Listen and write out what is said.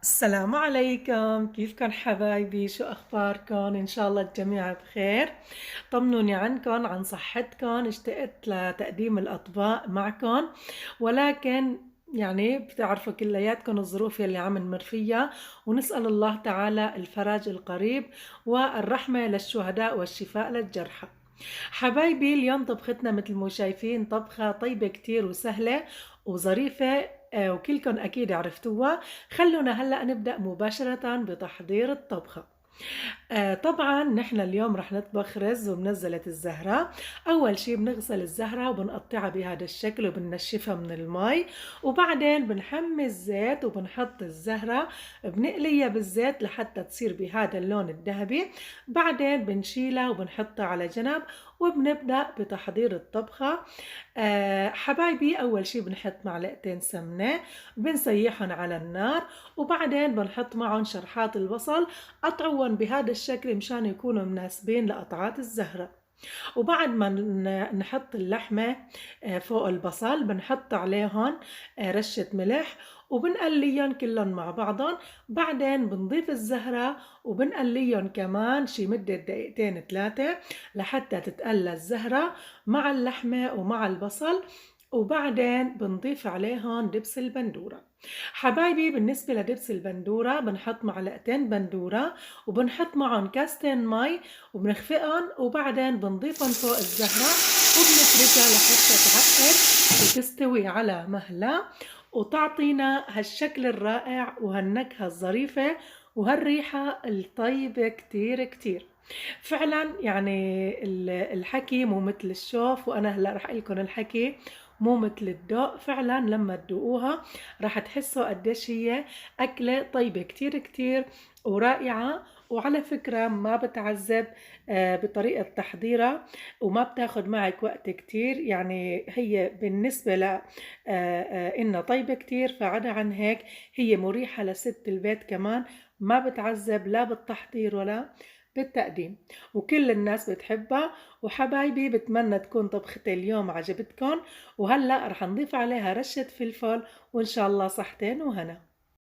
السلام عليكم، كيفكن حبايبي؟ شو أخباركن؟ إن شاء الله الجميع بخير. طمنوني عنكن، عن صحتكن. اشتقت لتقديم الأطباق معكن، ولكن يعني بتعرفوا كلياتكن الظروف يلي عم نمر فيها، ونسأل الله تعالى الفرج القريب والرحمة للشهداء والشفاء للجرحى. حبايبي اليوم طبختنا مثل ما شايفين طبخة طيبة كتير وسهلة وظريفة، وكلكن أكيد عرفتوها. خلونا هلأ نبدأ مباشرة بتحضير الطبخة. طبعا نحن اليوم رح نطبخ رز ومنزلة الزهرة. أول شي بنغسل الزهرة وبنقطعها بهذا الشكل وبنشفها من المي، وبعدين بنحمي الزيت وبنحط الزهرة بنقليها بالزيت لحتى تصير بهذا اللون الذهبي. بعدين بنشيلها وبنحطها على جنب وبنبدأ بتحضير الطبخة. حبايبي أول شي بنحط معلقتين سمنة، بنسيحهم على النار، وبعدين بنحط معهم شرحات البصل، قطعوهم بهذا الشكل مشان يكونوا مناسبين لقطعات الزهرة. وبعد ما نحط اللحمة فوق البصل بنحط عليهم رشة ملح وبنقليهم كلهم مع بعضهم. بعدين بنضيف الزهرة وبنقليهم كمان شي مدة دقيقتين 3 لحتى تتقلى الزهرة مع اللحمة ومع البصل. وبعدين بنضيف عليهم دبس البندورة. حبايبي بالنسبة لدبس البندورة بنحط معلقتين بندورة وبنحط معهم كاستين مي وبنخفقهم، وبعدين بنضيفهم فوق الزهرة وبنتركها لحتى تعقد وتستوي على مهلها وتعطينا هالشكل الرائع وهالنكهة الظريفة وهالريحة الطيبة كتير كتير. فعلا يعني الحكي مو مثل الشوف، وانا هلا رح لكم الحكي مو مثل الذوق. فعلا لما تدوقوها رح تحسوا قديش هي أكلة طيبة كتير كتير ورائعة. وعلى فكرة ما بتعذب بطريقة تحضيرها، وما بتاخد معك وقت كتير. يعني هي بالنسبة ل إنها طيبة كتير، فعدا عن هيك هي مريحة لست البيت كمان، ما بتعذب لا بالتحضير ولا بالتقديم، وكل الناس بتحبها. وحبايبي بتمنى تكون طبختي اليوم عجبتكم، وهلأ رح نضيف عليها رشة فلفل، وإن شاء الله صحتين وهنا.